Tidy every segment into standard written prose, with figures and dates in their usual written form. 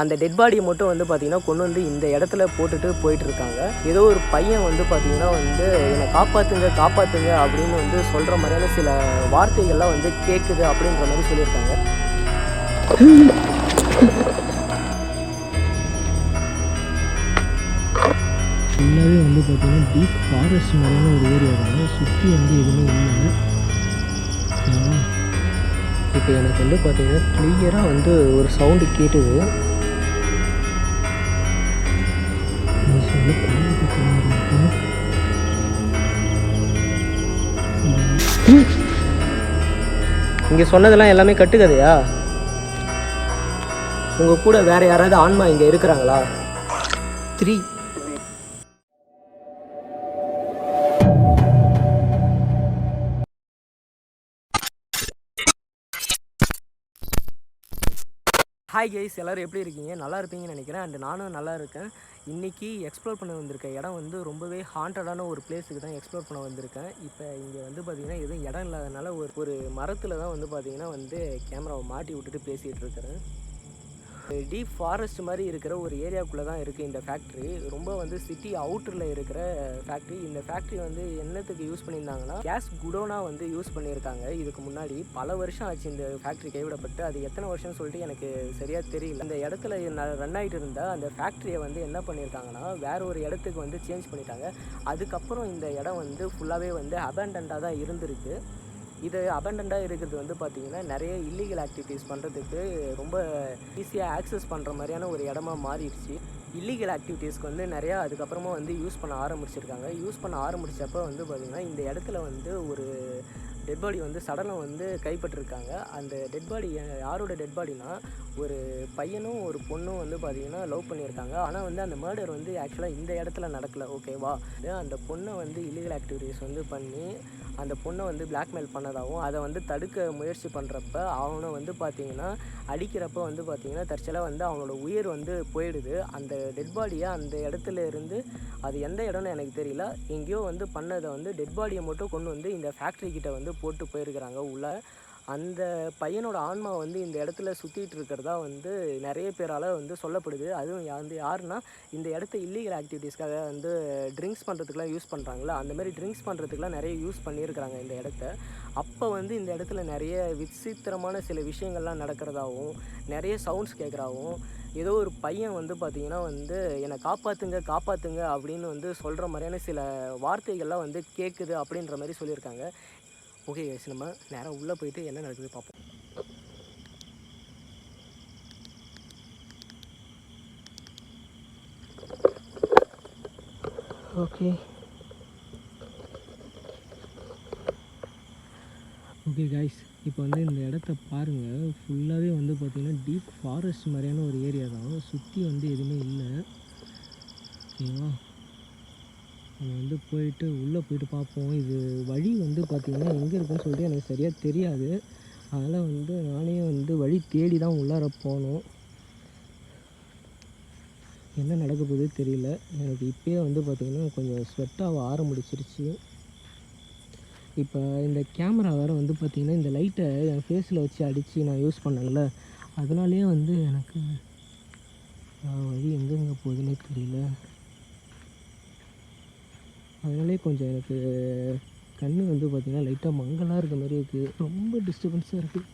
அந்த டெட் பாடியை மட்டும் வந்து பார்த்திங்கன்னா கொண்டு வந்து இந்த இடத்துல போட்டுட்டு போயிட்டுருக்காங்க. ஏதோ ஒரு பையன் வந்து பார்த்திங்கன்னா வந்து என்னை காப்பாற்றுங்க காப்பாற்றுங்க அப்படின்னு வந்து சொல்கிற மாதிரியான சில வார்த்தைகள்லாம் வந்து கேட்குது அப்படின்ற மாதிரி சொல்லியிருக்காங்க. ஃபுல்லாகவே வந்து பார்த்திங்கன்னா டீப் ஃபாரஸ்ட் மாதிரியான ஒரு ஏரியா தான். சுற்றி வந்து எதுவுமே இல்லை. இப்போ எனக்கு வந்து பார்த்திங்கன்னா கிளியராக வந்து ஒரு சவுண்டு கேட்டுது. இங்கே சொன்னதெல்லாம் எல்லாமே கட்டுக்கதையா? உங்கள் கூட வேற யாராவது ஆன்மா இங்கே இருக்கிறாங்களா? 3 ஹாய் கைஸ், எல்லோரும் எப்படி இருக்கீங்க? நல்லா இருப்பீங்கன்னு நினைக்கிறேன். அண்ட் நானும் நல்லா இருக்கேன். இன்றைக்கி எக்ஸ்ப்ளோர் பண்ண வந்திருக்க இடம் வந்து ரொம்பவே ஹாண்டடான ஒரு பிளேஸுக்கு தான் எக்ஸ்ப்ளோர் பண்ண வந்திருக்கேன். இப்போ இங்கே வந்து பார்த்திங்கன்னா எதுவும் இடம் இல்லாதனால ஒரு மரத்தில் தான் வந்து பார்த்திங்கன்னா வந்து கேமராவை மாட்டி விட்டுட்டு பேசிகிட்டு இருக்கிறேன். டீப் ஃபாரஸ்ட் மாதிரி இருக்கிற ஒரு ஏரியாவுக்குள்ளே தான் இருக்குது இந்த ஃபேக்ட்ரி. ரொம்ப வந்து சிட்டி அவுட்டரில் இருக்கிற ஃபேக்ட்ரி. இந்த ஃபேக்ட்ரி வந்து என்னத்துக்கு யூஸ் பண்ணியிருந்தாங்கன்னா கேஸ் குடோனாக வந்து யூஸ் பண்ணியிருக்காங்க. இதுக்கு முன்னாடி பல வருஷம் ஆச்சு இந்த ஃபேக்ட்ரி கைவிடப்பட்டு. அது எத்தனை வருஷம்னு சொல்லிட்டு எனக்கு சரியாக தெரியல. அந்த இடத்துல ரன் ஆகிட்டு இருந்தால் அந்த ஃபேக்ட்ரியை வந்து என்ன பண்ணியிருக்காங்கன்னா வேற ஒரு இடத்துக்கு வந்து சேஞ்ச் பண்ணிட்டாங்க. அதுக்கப்புறம் இந்த இடம் வந்து ஃபுல்லாகவே வந்து அபேண்டண்டாக தான் இருந்திருக்கு. இது அபண்டண்டாக இருக்கிறது வந்து பார்த்திங்கன்னா நிறைய இல்லீகல் ஆக்டிவிட்டீஸ் பண்ணுறதுக்கு ரொம்ப ஈஸியாக ஆக்சஸ் பண்ணுற மாதிரியான ஒரு இடமா மாறிடுச்சு. இல்லீகல் ஆக்டிவிட்டீஸ்க்கு வந்து நிறையா அதுக்கப்புறமா வந்து யூஸ் பண்ண ஆரம்பிச்சிருக்காங்க. யூஸ் பண்ண ஆரம்பித்தப்போ வந்து பார்த்திங்கன்னா இந்த இடத்துல வந்து ஒரு டெட் பாடி வந்து சடலம் வந்து கைப்பற்றிருக்காங்க. அந்த டெட் பாடி யாரோட டெட் பாடினா ஒரு பையனும் ஒரு பொண்ணும் வந்து பார்த்திங்கன்னா லவ் பண்ணியிருக்காங்க. ஆனால் வந்து அந்த மர்டர் வந்து ஆக்சுவலாக இந்த இடத்துல நடக்கலை, ஓகேவா? அந்த பொண்ணை வந்து இல்லீகல் ஆக்டிவிட்டீஸ் வந்து பண்ணி அந்த பொண்ணை வந்து பிளாக்மெயில் பண்ணதாகவும் அதை வந்து தடுக்க முயற்சி பண்ணுறப்ப அவனை வந்து பார்த்திங்கன்னா அடிக்கிறப்ப வந்து பார்த்திங்கன்னா தற்செயலாக வந்து அவனோட உயிர் வந்து போயிடுது. அந்த டெட் பாடியை அந்த இடத்துல இருந்து, அது எந்த இடம்னு எனக்கு தெரியல, எங்கேயோ வந்து பண்ணதை வந்து டெட் பாடியை மட்டும் கொண்டு வந்து இந்த ஃபேக்ட்ரிக்கிட்ட வந்து போட்டு போயிருக்கிறாங்க உள்ள. அந்த பையனோட ஆன்மா வந்து இந்த இடத்துல சுற்றிட்டு இருக்கிறதா வந்து நிறைய பேரால் வந்து சொல்லப்படுது. அதுவும் வந்து யாருன்னா இந்த இடத்த இல்லீகல் ஆக்டிவிட்டீஸ்க்காக வந்து ட்ரிங்க்ஸ் பண்ணுறதுக்குலாம் யூஸ் பண்ணுறாங்களா, அந்தமாதிரி ட்ரிங்க்ஸ் பண்ணுறதுக்குலாம் நிறைய யூஸ் பண்ணியிருக்கிறாங்க இந்த இடத்த. அப்போ வந்து இந்த இடத்துல நிறைய விசித்திரமான சில விஷயங்கள்லாம் நடக்கிறதாகவும் நிறைய சவுண்ட்ஸ் கேட்குறாவும் ஏதோ ஒரு பையன் வந்து பார்த்திங்கன்னா வந்து என்னை காப்பாற்றுங்க காப்பாற்றுங்க அப்படின்னு வந்து சொல்கிற மாதிரியான சில வார்த்தைகள்லாம் வந்து கேட்குது அப்படின்ற மாதிரி சொல்லியிருக்காங்க. ஓகே கைஸ், நம்ம நேராக உள்ளே போயிட்டு என்ன நடக்குது பார்ப்போம். ஓகே கைஸ், இப்போ வந்து இந்த இடத்த பாருங்கள். ஃபுல்லாகவே வந்து பார்த்திங்கன்னா டீப் ஃபாரஸ்ட் மாதிரியான ஒரு ஏரியா தான். சுற்றி வந்து எதுவுமே இல்லை, ஓகேவா? நம்ம வந்து போயிட்டு உள்ளே போயிட்டு பார்ப்போம். இது வழி வந்து பார்த்திங்கன்னா எங்கே இருக்குன்னு சொல்லிட்டு எனக்கு சரியாக தெரியாது. அதனால் வந்து நானே வந்து வழி தேடி தான் உள்ளார போகணும். என்ன நடக்க போகுது தெரியல. எனக்கு இப்போயே வந்து பார்த்திங்கன்னா கொஞ்சம் ஸ்வெட்டாக ஆரம்பிச்சிருச்சு. இப்போ இந்த கேமரா வேறு வந்து பார்த்திங்கன்னா இந்த லைட்டை என் ஃபேஸில் வச்சு அடித்து நான் யூஸ் பண்ணல. அதனாலேயே வந்து எனக்கு வழி எங்கெங்கே போகுதுன்னே தெரியல. அதனாலே கொஞ்சம் எனக்கு கண் வந்து பார்த்திங்கன்னா லைட்டாக மங்கலாக இருக்க மாதிரி இருக்குது. ரொம்ப டிஸ்டர்பன்ஸாக இருக்குது.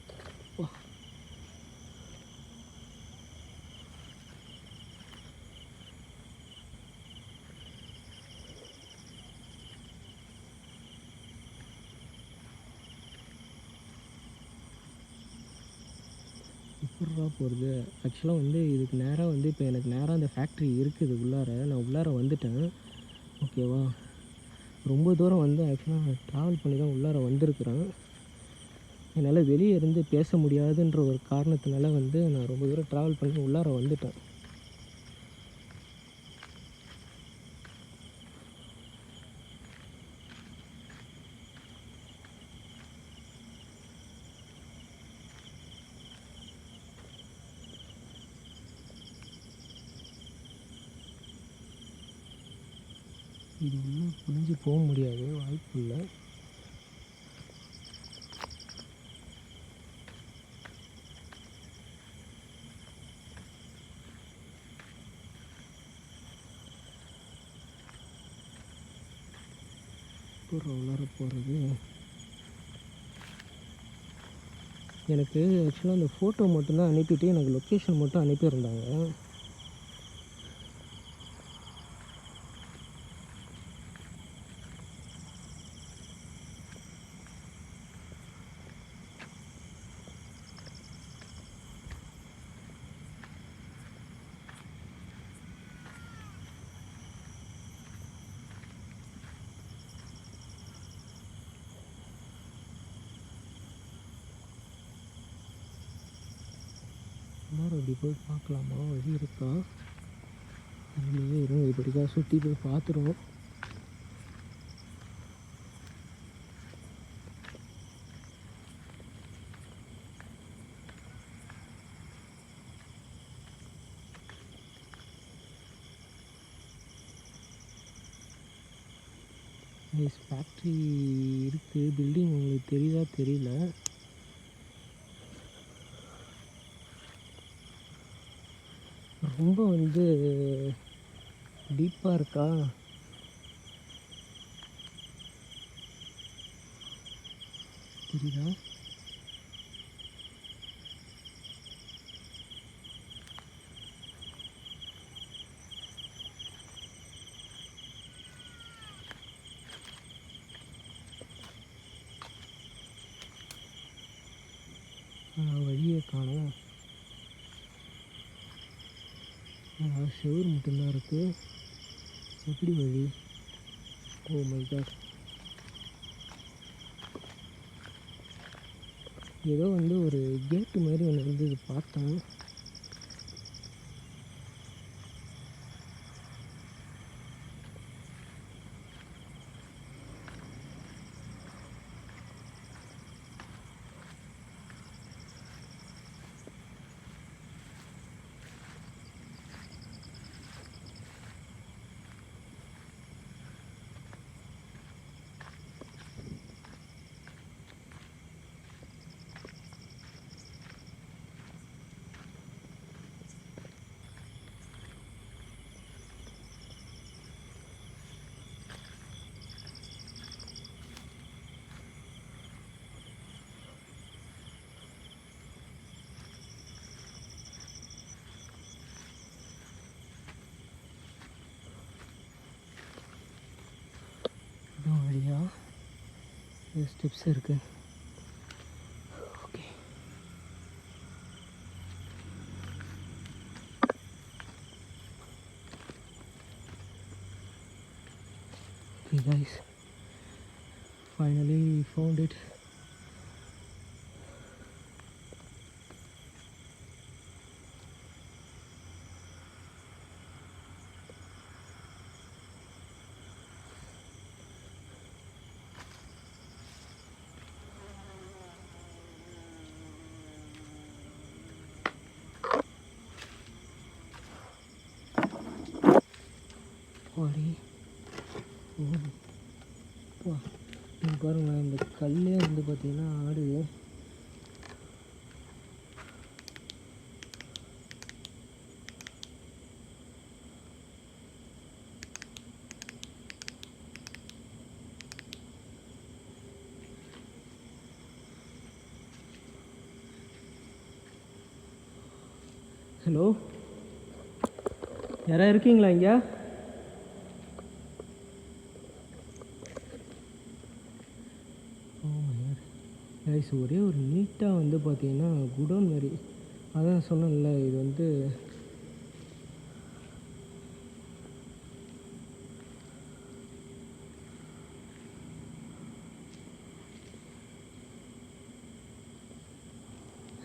எப்பட்றா போகிறது? ஆக்சுவலாக வந்து இதுக்கு நேராக வந்து இப்போ எனக்கு நேராக அந்த ஃபேக்ட்ரி இருக்குது உள்ளார. நான் உள்ளார வந்துட்டேன், ஓகேவா? ரொம்ப தூரம் வந்து ஆக்சுவலாக நான் ட்ராவல் பண்ணி தான் உள்ளார வந்திருக்கிறேன். என்னால் வெளியே இருந்து பேச முடியாதுன்ற ஒரு காரணத்தினால வந்து நான் ரொம்ப தூரம் ட்ராவல் பண்ணி உள்ளார வந்துட்டேன். இது இன்னும் புரிஞ்சு போக முடியாது, வாய்ப்பு இல்லை. எப்படி உள்ளார போகிறது? எனக்கு ஆக்சுவலாக அந்த ஃபோட்டோ மட்டும்தான் அனுப்பிட்டு எனக்கு லொக்கேஷன் மட்டும் அனுப்பியிருந்தாங்க. எல்லாரும் அப்படி போய் பார்க்கலாமா? வழி இருக்கா? இல்லையே, இருங்க இப்படிக்கா சுற்றி போய் பார்த்துருவோம். ஃபேக்ட்ரி இருக்குது, பில்டிங் உங்களுக்கு தெரியுதா தெரியல. ரொம்ப வந்து டீப்பாக இருக்கா? தெரியுதா? வழியை காணும். செவுரு மட்டும்தான் இருக்குது. எப்படி வழி? Oh my God. ஏதோ வந்து ஒரு கேட்டு மாதிரி ஒன்று இருந்தது பார்த்தேன். இதான் வழியா? ஸ்டெப்ஸ் இருக்குது. Okay, okay guys, finally we found it. பாடி ஓ பாருங்க, இந்த கல்லே வந்து பார்த்தீங்கன்னா ஆடுது. ஹலோ, யாராவது இருக்கீங்களா இங்கே? கைஸ், ஒரே ஒரு நீட்டாக வந்து பார்த்தீங்கன்னா குடோன் மாதிரி. அதான் சொன்னேன்ல, இது வந்து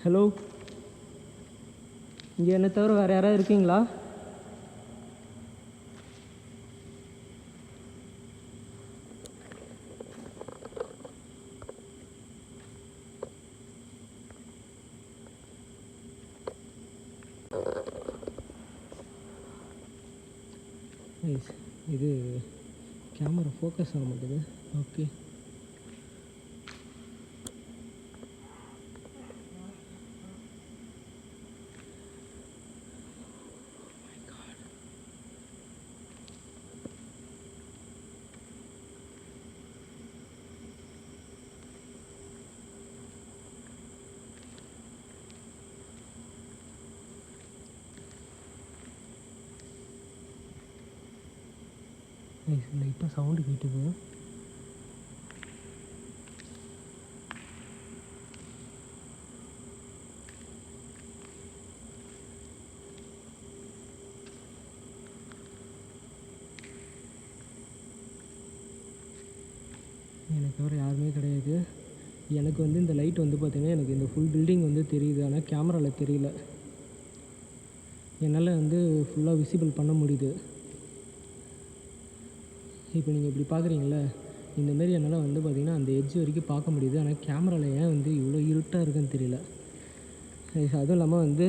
ஹலோ, இங்கே என்ன தவிர வேறு யாராவது இருக்கீங்களா? இது கேமரா ஃபோக்கஸ் ஆக மாட்டேது. ஓகே, லைட்டாக சவுண்டு கேட்டுது. எனக்கு தவிர யாருமே கிடையாது. எனக்கு வந்து இந்த லைட் வந்து பார்த்திங்கன்னா எனக்கு இந்த ஃபுல் பில்டிங் வந்து தெரியுது, ஆனால் கேமராவில் தெரியல. என்னால் வந்து ஃபுல்லாக விசிபிள் பண்ண முடியுது. இப்போ நீங்கள் இப்படி பார்க்குறீங்களே, இந்தமாரி என்னால் வந்து பார்த்திங்கன்னா அந்த எட்ஜ் வரைக்கும் பார்க்க முடியுது, ஆனால் கேமராவில் ஏன் வந்து இவ்வளோ இருட்டாக இருக்குன்னு தெரியல. அதுவும் இல்லாமல் வந்து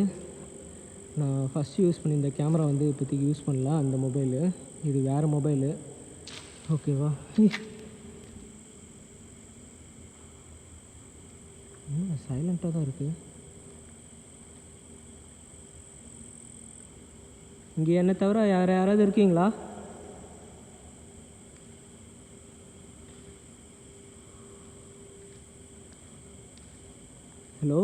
நான் ஃபஸ்ட்டு யூஸ் பண்ணியிருந்த கேமரா வந்து இப்போதைக்கு யூஸ் பண்ணல, அந்த மொபைலு. இது வேறு மொபைலு, ஓகேவா? இன்னும் சைலண்ட்டாக தான் இருக்குது. இங்கே என்னை தவிர யாராவது இருக்கீங்களா? ஹலோ?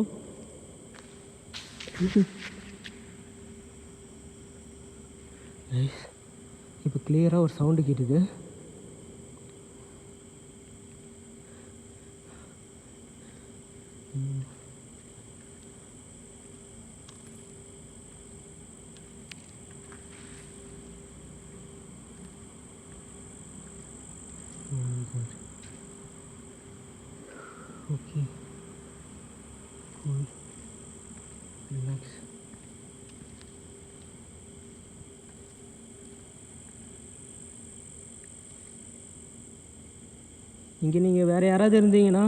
இப்போ கிளியராக ஒரு சவுண்டு கேட்டுது. Okay, cool, relax. இங்கே நீங்கள் வேறு யாராவது இருந்தீங்கன்னா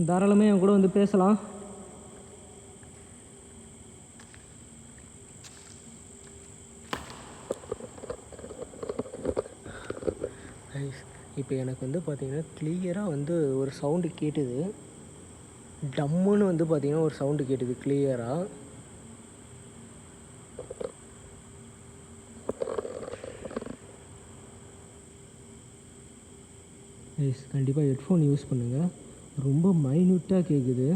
தாராளமாக என் கூட வந்து பேசலாம். இப்போ எனக்கு வந்து பார்த்திங்கன்னா கிளியராக வந்து ஒரு சவுண்டு கேட்டுது. டம்முன்னு வந்து பார்த்திங்கன்னா ஒரு சவுண்டு கேட்டுது கிளியராக. கண்டிப்பாக ஹெட்ஃபோன் யூஸ் பண்ணுங்கள், ரொம்ப மைன்யூட்டாக கேட்குது.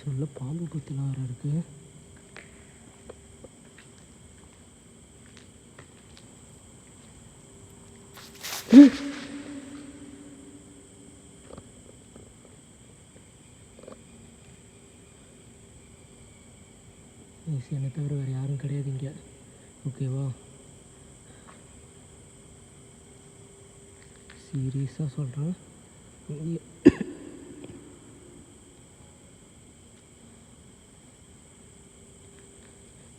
சொல்ல பாம்பு பத்திலாம் வேறு இருக்குது. என்னை தவிர வேறு யாரும் கிடையாது இங்கே, ஓகேவா? சீரியஸாக சொல்கிறேன்.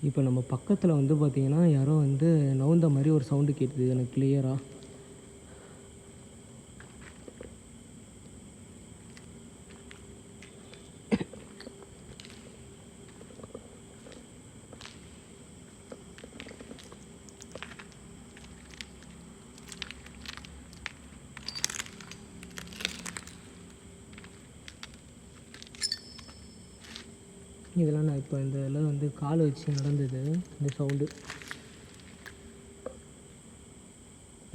இப்போ நம்ம பக்கத்தில் வந்து பார்த்திங்கன்னா யாரோ வந்து நவுந்த மாதிரி ஒரு சவுண்டு கேட்டுது எனக்கு கிளியராக. இதெல்லாம் நான் இப்போ இந்த இதில் வந்து கால் வச்சு நடந்தது இந்த சவுண்டு.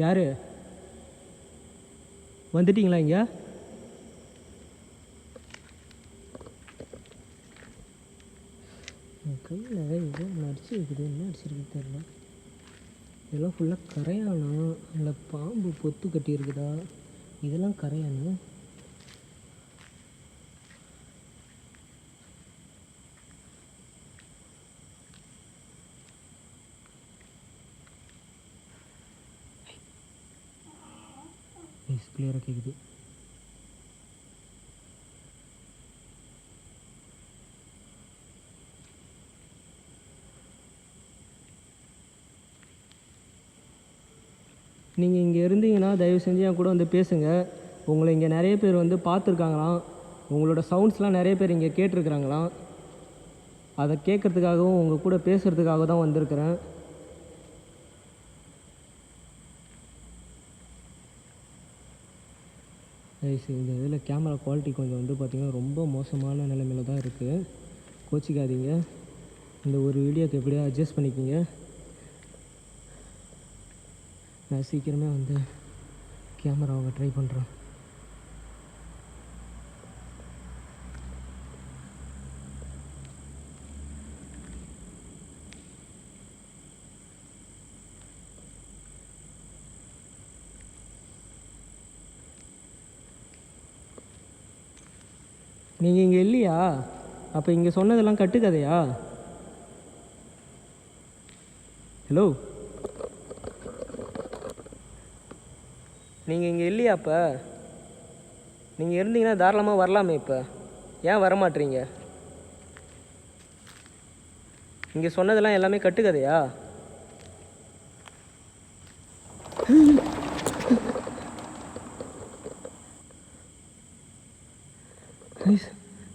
யார் வந்துட்டிங்களா இங்கே? என் கையில் இதோ அடிச்சு இருக்குது, என்ன அடிச்சிருக்கு தெரியல. இதெல்லாம் ஃபுல்லாக கரையானா இல்லை பாம்பு பொத்து கட்டி இருக்குதா? இதெல்லாம் கரையானு. கிளியராக கேட்குது. நீங்கள் இங்கே இருந்தீங்கன்னா தயவு செஞ்சு என் கூட வந்து பேசுங்க. உங்களை இங்கே நிறைய பேர் வந்து பார்த்துருக்காங்களாம், உங்களோட சவுண்ட்ஸ்லாம் நிறைய பேர் இங்கே கேட்டிருக்கிறாங்களாம். அதை கேட்குறதுக்காகவும் உங்கள் கூட பேசுகிறதுக்காக தான் வந்திருக்கிறேன். இந்த இதில் கேமரா குவாலிட்டி கொஞ்சம் வந்து பார்த்திங்கன்னா ரொம்ப மோசமான நிலைமையில தான் இருக்குது. கோச்சிக்காதீங்க. இந்த ஒரு வீடியோக்கு எப்படியா அட்ஜஸ்ட் பண்ணிக்கிங்க. நான் சீக்கிரமே வந்து கேமராவை ட்ரை பண்ணுறேன். நீங்கள் இங்கே இல்லையா? அப்போ இங்கே சொன்னதெல்லாம் கட்டுக்கதையா? ஹலோ, நீங்கள் இங்கே இல்லையா? அப்போ நீங்கள் இருந்தீங்கன்னா தாராளமாக வரலாமே. இப்போ ஏன் வரமாட்டீங்க? இங்கே சொன்னதெல்லாம் எல்லாமே கட்டுக்கதையா?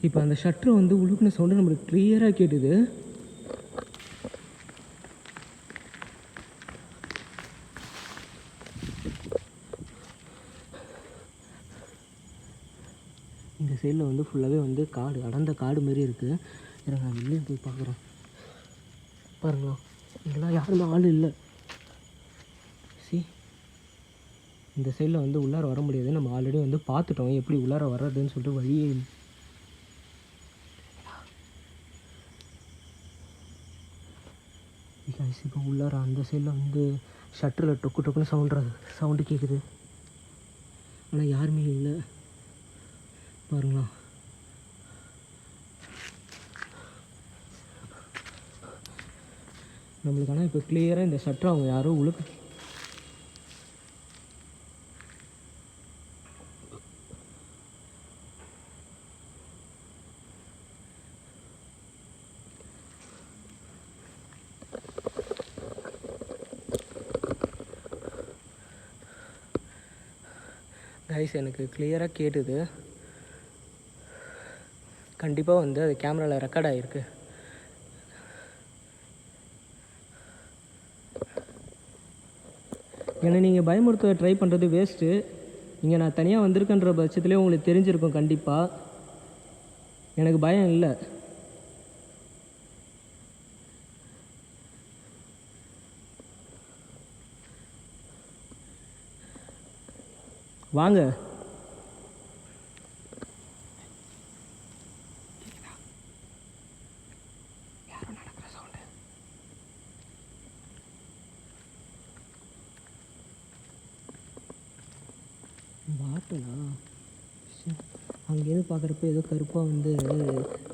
இப்போ அந்த ஷட்டர் வந்து உழுக்குன சவுண்டு நம்மளுக்கு கிளியராக கேட்டுது. இந்த சைடில் வந்து ஃபுல்லாகவே வந்து காடு, அடர்ந்த காடு மாரி இருக்குது. எனக்கு நான் வெளியே போய் பார்க்குறேன். பாருங்களா, இங்கெல்லாம் யாருமே ஆள் இல்லை. இந்த சைடில் வந்து உள்ளார வர முடியாது. நம்ம ஆல்ரெடி வந்து பார்த்துட்டோம் எப்படி உள்ளார வர்றதுன்னு சொல்லிட்டு. வழியே இப்போ உள்ளார அந்த சைடில் வந்து ஷட்டரில் டொக்கு டொக்குன்னு சவுண்டு கேட்குது. ஆனால் யாருமே இல்லை. பாருங்களா, நம்மளுக்கு. ஆனால் இப்போ கிளியராக இந்த ஷட்டரை அவங்க யாரோ உழுக்கு. கைஸ், எனக்கு கிளியராக கேட்டுது. கண்டிப்பாக வந்து அது கேமராவில் ரெக்கார்ட் ஆகிருக்கு. ஏன்னா நீங்கள் பயமுறுத்த ட்ரை பண்ணுறது வேஸ்ட்டு. இங்கே நான் தனியாக வந்திருக்கேன்ற பட்சத்துலேயே உங்களுக்கு தெரிஞ்சிருக்கும். கண்டிப்பாக எனக்கு பயம் இல்லை. வாங்க. யாரும் நடக்கிற சவுண்டு. வாட்டலா? அங்கேருந்து பார்க்குறப்ப ஏதோ கருப்பாக வந்து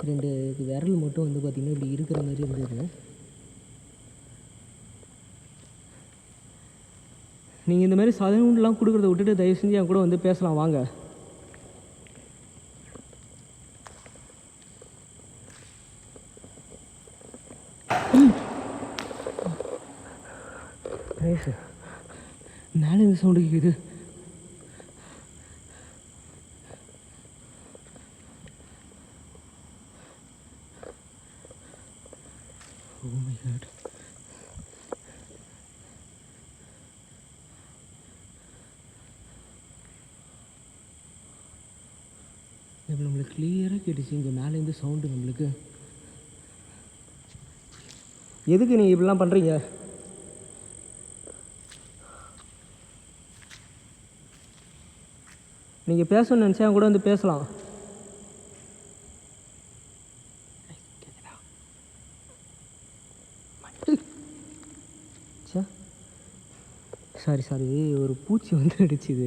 2 விரல் மட்டும் வந்து பார்த்திங்கன்னா இப்படி இருக்கிற மாதிரி இருந்தது. நீங்கள் இந்த மாதிரி சவுண்டெலாம் கொடுக்குறத விட்டுட்டு தயவு செஞ்சு என் கூட வந்து பேசலாம். வாங்க. மேலே இந்த சவுண்டு கேட்குது. Oh my God. இப்போ நம்மளுக்கு கிளியராக கேட்டுச்சு இங்கே மேலேருந்து சவுண்டு நம்மளுக்கு. எதுக்கு நீங்கள் இப்படிலாம் பண்ணுறீங்க? நீங்கள் பேசணும்னு நினச்சா கூட வந்து பேசலாம். சாரி ஒரு பூச்சி வந்து அடிச்சுது.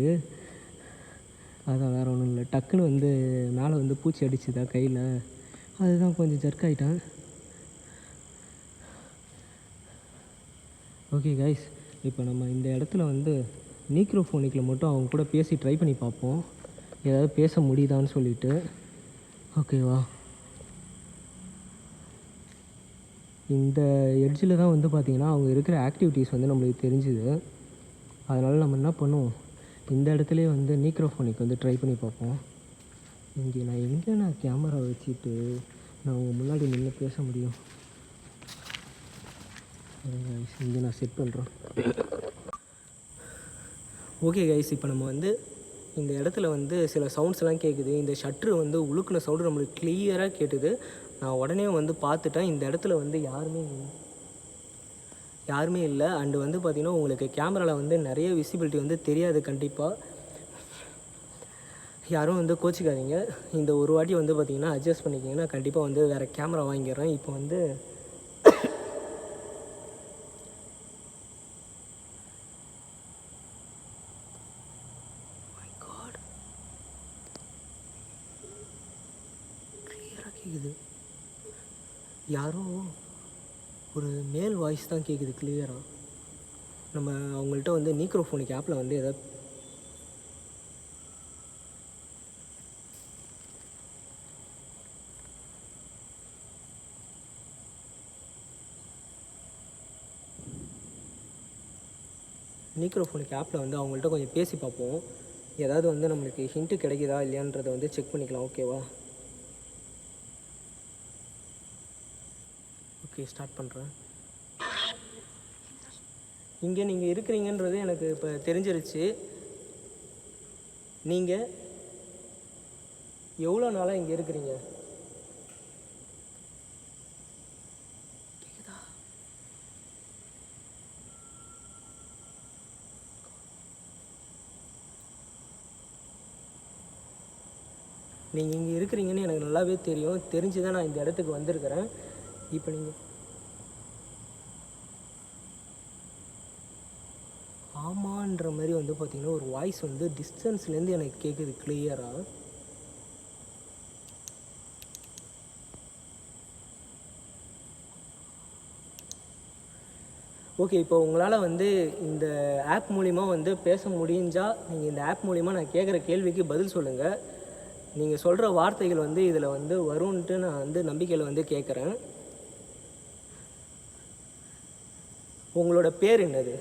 அதான் வேறு ஒன்றும் இல்லை. டக்குன்னு வந்து மேலே வந்து பூச்சி அடிச்சுதா கையில். அதுதான் கொஞ்சம் ஜர்க் ஆகிட்டேன். ஓகே கைஸ், இப்போ நம்ம இந்த இடத்துல வந்து நீக்ரோஃபோனிக்கில் மட்டும் அவங்க கூட பேசி ட்ரை பண்ணி பார்ப்போம், ஏதாவது பேச முடியுதான்னு சொல்லிட்டு. ஓகேவா? இந்த எட்ஜில் தான் வந்து பார்த்திங்கன்னா அவங்க இருக்கிற ஆக்டிவிட்டீஸ் வந்து நம்மளுக்கு தெரிஞ்சுது. அதனால் நம்ம என்ன பண்ணுவோம், இந்த இடத்துலையே வந்து நீக்ரோஃபோனிக் வந்து ட்ரை பண்ணி பார்ப்போம். எங்கே நான் கேமரா வச்சுட்டு நான் உங்கள் முன்னாடி நின்று பேச முடியும்? இங்கே நான் செட் பண்ணுறேன். ஓகே கைஸ், இப்போ நம்ம வந்து இந்த இடத்துல வந்து சில சவுண்ட்ஸ்லாம் கேட்குது. இந்த ஷட்ரு வந்து உழுக்குன சவுண்டு நம்மளுக்கு கிளியராக கேட்டுது. நான் உடனே வந்து பார்த்துட்டேன். இந்த இடத்துல வந்து யாருமே இல்லை. அண்டு வந்து பார்த்திங்கன்னா உங்களுக்கு கேமராவில் வந்து நிறைய விசிபிலிட்டி வந்து தெரியாது கண்டிப்பாக. யாரும் வந்து கோச்சிக்காதீங்க. இந்த ஒரு வாட்டி வந்து பார்த்திங்கன்னா அட்ஜஸ்ட் பண்ணிக்கிங்கன்னா கண்டிப்பாக வந்து வேறு கேமரா வாங்கிடுறேன். இப்போ வந்து கிளியராக கேட்குது. யாரோ ஒரு மேல் வாய்ஸ் தான் கேட்குது கிளியராக. நம்ம அவங்கள்ட்ட வந்து நீக்ரோஃபோனிக் ஆப்பில் வந்து எதாவது நீக்ரோஃபோனிக் ஆப்பில் வந்து அவங்கள்ட்ட கொஞ்சம் பேசி பார்ப்போம். ஏதாவது வந்து நம்மளுக்கு ஹிண்ட்டு கிடைக்குதா இல்லையான்றதை வந்து செக் பண்ணிக்கலாம். ஓகேவா? ஓகே, ஸ்டார்ட் பண்ணுறேன். இங்கே நீங்கள் இருக்கிறீங்கன்றது எனக்கு இப்போ தெரிஞ்சிருச்சு. நீங்கள் எவ்வளோ நாளாக இங்கே இருக்கிறீங்க? கேக்குதா? நீங்கள் இங்கே இருக்கிறீங்கன்னு எனக்கு நல்லாவே தெரியும். தெரிஞ்சு தான் நான் இந்த இடத்துக்கு வந்திருக்கிறேன். இப்போ நீங்கள் ஆமான்ற மாதிரி வந்து பார்த்திங்கன்னா ஒரு வாய்ஸ் வந்து டிஸ்டன்ஸ்லேருந்து எனக்கு கேட்குது கிளியராக. ஓகே, இப்போ உங்களால் வந்து இந்த ஆப் மூலிமா வந்து பேச முடிஞ்சால் நீங்கள் இந்த ஆப் மூலிமா நான் கேட்குற கேள்விக்கு பதில் சொல்லுங்கள். நீங்கள் சொல்கிற வார்த்தைகள் வந்து இதில் வந்து வரும்ன்ட்டு நான் வந்து நம்பிக்கையில் வந்து கேட்குறேன். உங்களோட பேர் என்னது?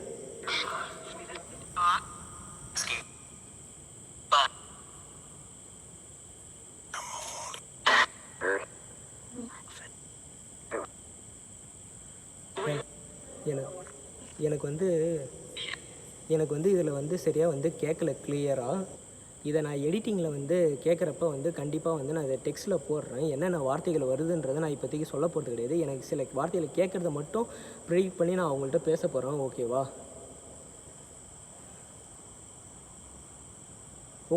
எனக்கு வந்து இதில் வந்து சரியாக வந்து கேட்கல கிளியராக. இதை நான் எடிட்டிங்கில் வந்து கேட்குறப்ப வந்து கண்டிப்பாக வந்து நான் இதை டெக்ஸ்ட்டில் போடுறேன். என்னென்ன வார்த்தைகள் வருதுன்றதை நான் இப்போதைக்கு சொல்ல போகிறது கிடையாது. எனக்கு சில வார்த்தைகளை கேட்குறத மட்டும் ப்ரெடிக்ட் பண்ணி நான் அவங்கள்ட்ட பேச போகிறேன். ஓகேவா?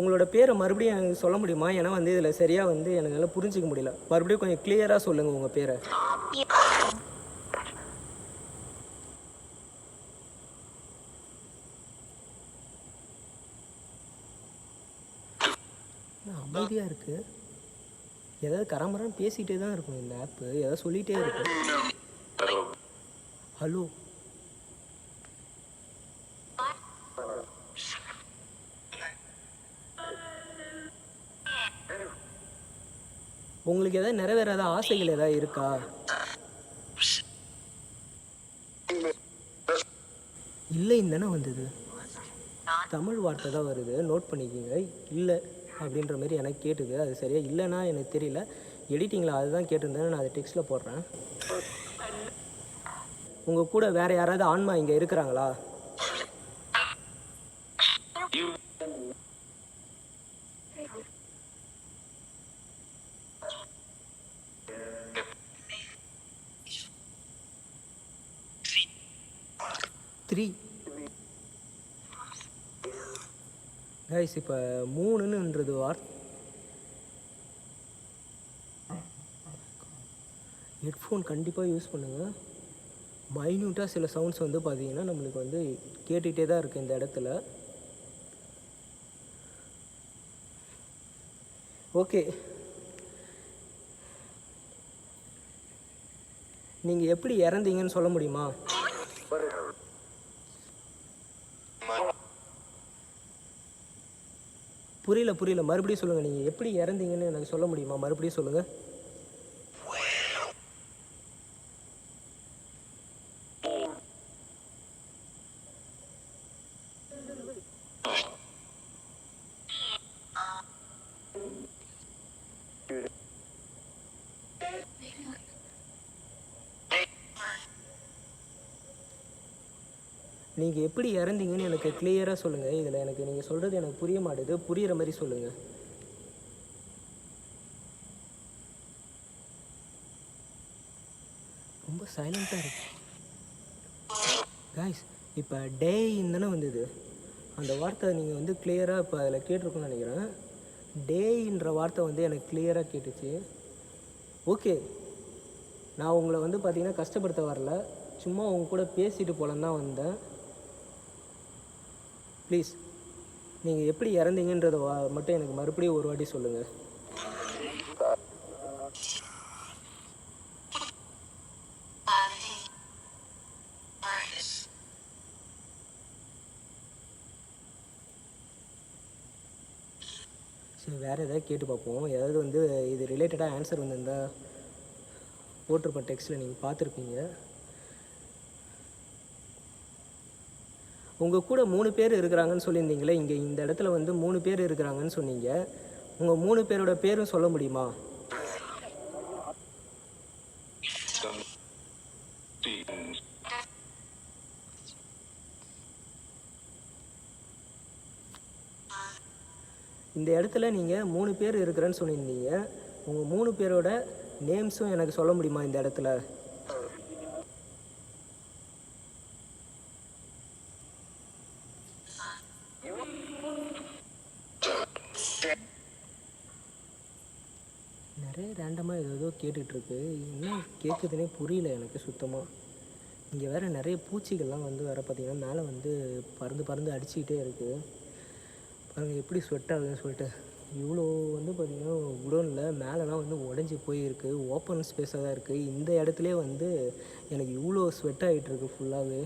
உங்களோட பேரை மறுபடியும் எனக்கு சொல்ல முடியுமா? ஏன்னா வந்து இதில் சரியாக வந்து எனக்கு புரிஞ்சிக்க முடியல. மறுபடியும் கொஞ்சம் கிளியராக சொல்லுங்கள் உங்கள் பேரை. அமைதியாக இருக்குது. ஏதாவது கரமரம் பேசிகிட்டே தான் இருக்கும் இந்த ஆப்பு. ஏதாவது சொல்லிகிட்டே இருக்கும். ஹலோ, உங்களுக்கு எதாவது நிறைவேறாத ஆசைகள் ஏதாவது இருக்கா? இல்லைன்னு தானே வந்தது. தமிழ் வார்த்தை தான் வருது, நோட் பண்ணிக்கோங்க. இல்லை அப்படின்ற மாதிரி எனக்கு கேட்டுது. அது சரியாக இல்லைன்னா எனக்கு தெரியல. எடிட்டிங்கில் அதுதான் கேட்டிருந்தேன். நான் அதை டெக்ஸ்ட்டில் போடுறேன். உங்கள் கூட வேறு யாராவது ஆன்மா இங்கே இருக்கிறாங்களா? கைஸ், இப்போ 3ன்றது ஹெட்ஃபோன் கண்டிப்பாக யூஸ் பண்ணுங்கள். மைன்யூட்டாக சில சவுண்ட்ஸ் வந்து பார்த்தீங்கன்னா நம்மளுக்கு வந்து கேட்டுகிட்டே தான் இருக்குது இந்த இடத்துல. ஓகே, நீங்கள் எப்படி இறந்தீங்கன்னு சொல்ல முடியுமா? புரியல. மறுபடியும் சொல்லுங்கள். நீங்கள் எப்படி இறந்தீங்கன்னு எனக்கு சொல்ல முடியுமா? மறுபடியும் சொல்லுங்கள். நீங்கள் எப்படி இறந்தீங்கன்னு எனக்கு கிளியராக சொல்லுங்கள். இதில் எனக்கு நீங்கள் சொல்கிறது எனக்கு புரிய மாட்டேது. புரிகிற மாதிரி சொல்லுங்கள். ரொம்ப சைலண்ட்டாக இருக்கு காய்ஸ். இப்போ டேயின்னு தானே வந்தது, அந்த வார்த்தை நீங்கள் வந்து கிளியராக இப்போ அதில் கேட்டிருக்குன்னு நினைக்கிறேன். டேயின்ற வார்த்தை வந்து எனக்கு கிளியராக கேட்டுச்சு. ஓகே, நான் உங்களை வந்து பார்த்தீங்கன்னா கஷ்டப்படுத்த வரல, சும்மா உங்க கூட பேசிட்டு போகலன்னு தான் வந்தேன். ப்ளீஸ் நீங்கள் எப்படி இறந்தீங்கன்றதை மட்டும் எனக்கு மறுபடியும் ஒரு வாட்டி சொல்லுங்கள். சரி, வேறு எதாவது கேட்டு பார்ப்போம். ஏதாவது வந்து இது ரிலேட்டடாக ஆன்சர் வந்திருந்தால் போட்டிருப்ப டெக்ஸ்ட்டில் நீங்கள் பார்த்துருப்பீங்க. உங்கள் கூட 3 பேர் இருக்கிறாங்கன்னு சொல்லியிருந்தீங்களே, இங்கே இந்த இடத்துல வந்து 3 பேர் இருக்கிறாங்கன்னு சொன்னீங்க. உங்கள் 3 பேரோட பேரும் சொல்ல முடியுமா? இந்த இடத்துல நீங்கள் 3 பேர் இருக்கிறேன்னு சொல்லியிருந்தீங்க. உங்கள் 3 பேரோட நேம்ஸும் எனக்கு சொல்ல முடியுமா இந்த இடத்துல? நிறைய ரேண்டமாக ஏதோ கேட்டுட்ருக்கு. என்ன கேட்குதுன்னே புரியல எனக்கு சுத்தமாக. இங்கே வேறு நிறைய பூச்சிகள்லாம் வந்து வேறு பார்த்திங்கன்னா மேலே வந்து பறந்து பறந்து அடிச்சுக்கிட்டே இருக்குது. பாருங்கள் எப்படி ஸ்வெட் ஆகுதுன்னு சொல்லிட்டு. இவ்வளோ வந்து பார்த்திங்கன்னா குடோனில் மேலெலாம் வந்து உடஞ்சி போயிருக்கு, ஓப்பன் ஸ்பேஸாக தான் இருக்குது. இந்த இடத்துலே வந்து எனக்கு இவ்வளோ ஸ்வெட் ஆகிட்டுருக்கு ஃபுல்லாகவே.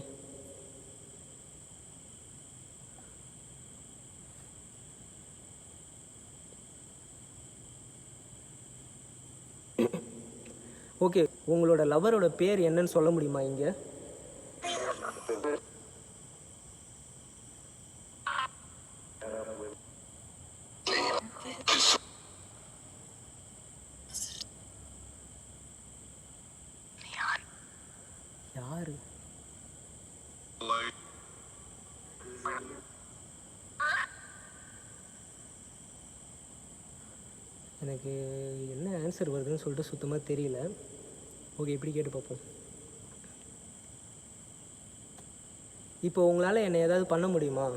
ஓகே, உங்களோட லவரோட பேர் என்னன்னு சொல்ல முடியுமா இங்கே? யாரு? எனக்கு என்ன ஆன்சர் வருதுன்னு சொல்லிட்டு சுத்தமாக தெரியல. ஓகே, இப்படி கேட்டு பார்ப்போம். இப்போ உங்களால் என்னை ஏதாவது பண்ண முடியுமா?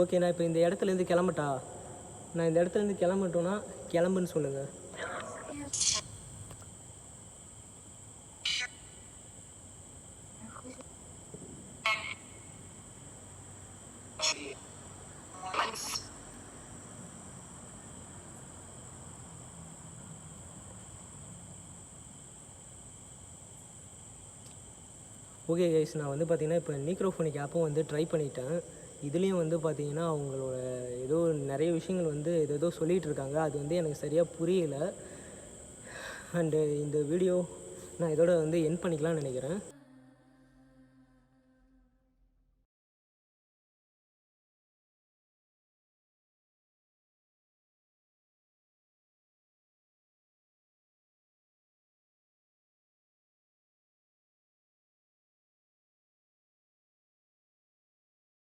ஓகே, நான் இப்போ இந்த இடத்துலேருந்து கிளம்பட்டா? நான் இந்த இடத்துலேருந்து கிளம்பட்டோன்னா கிளம்புன்னு சொல்லுங்கள். ஓகே கைஸ், நான் வந்து பார்த்திங்கன்னா இப்போ நீக்ரோஃபோனிக் ஆப்பும் வந்து ட்ரை பண்ணிட்டேன். இதுலேயும் வந்து பார்த்திங்கன்னா அவங்களோட ஏதோ நிறைய விஷயங்கள் வந்து ஏதோ சொல்லிகிட்டு இருக்காங்க. அது வந்து எனக்கு சரியாக புரியலை. அண்டு இந்த வீடியோ நான் இதோட வந்து எண்ட் பண்ணிக்கலாம்னு நினைக்கிறேன்.